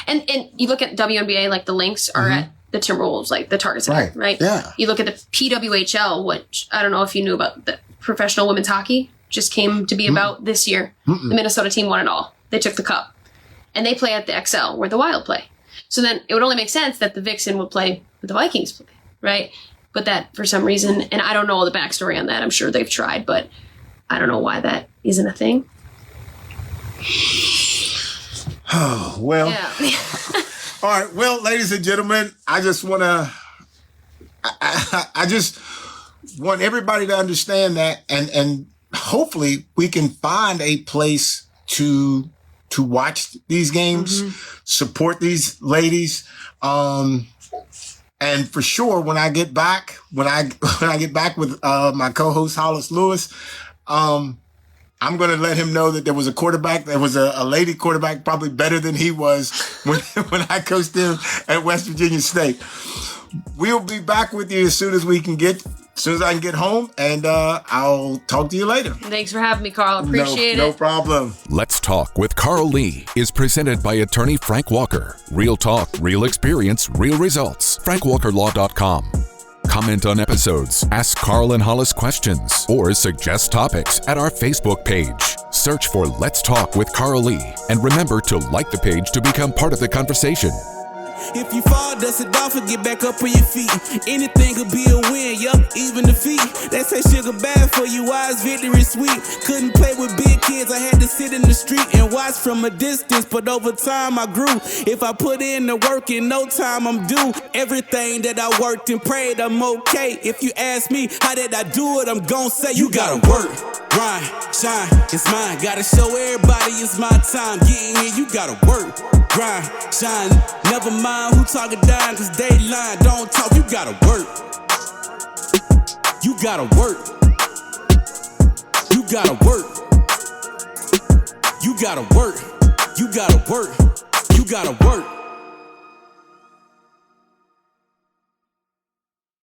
and you look at WNBA, the Lynx are at the Timberwolves, the Target Center, right? Yeah. You look at the PWHL, which I don't know if you knew about, the professional women's hockey just came to be about this year. The Minnesota team won it all. They took the cup. And they play at the XL where the Wild play. So then it would only make sense that the Vixen would play with the Vikings play, right? But that for some reason, and I don't know all the backstory on that. I'm sure they've tried, but I don't know why that isn't a thing. Oh, well. Yeah. All right. Well, ladies and gentlemen, I just want to, I just want everybody to understand that and hopefully we can find a place to watch these games, support these ladies. And for sure, when I get back with my co-host Hollis Lewis, I'm going to let him know that there was a quarterback. There was a lady quarterback probably better than he was when I coached him at West Virginia State. We'll be back with you as soon as I can get home, and I'll talk to you later. Thanks for having me, Carl. Appreciate it. No problem. Let's Talk with Carl Lee is presented by attorney Frank Walker. Real talk, real experience, real results. FrankWalkerLaw.com. Comment on episodes, ask Carl and Hollis questions, or suggest topics at our Facebook page. Search for Let's Talk with Carl Lee, and remember to like the page to become part of the conversation. If you fall, dust it off and get back up on your feet. Anything could be a win, yup, even defeat. They say sugar bad for you, why is victory sweet? Couldn't play with big kids, I had to sit in the street and watch from a distance, but over time I grew. If I put in the work, in no time I'm due. Everything that I worked and prayed, I'm okay. If you ask me, how did I do it, I'm gon' say, you gotta work, grind, shine, it's mine. Gotta show everybody it's my time. Getting here, you gotta work, grind, shine. Never mind who talking down, cause they lying. Don't talk, you gotta work. You gotta work. You gotta work. You gotta work. You gotta work. You gotta work.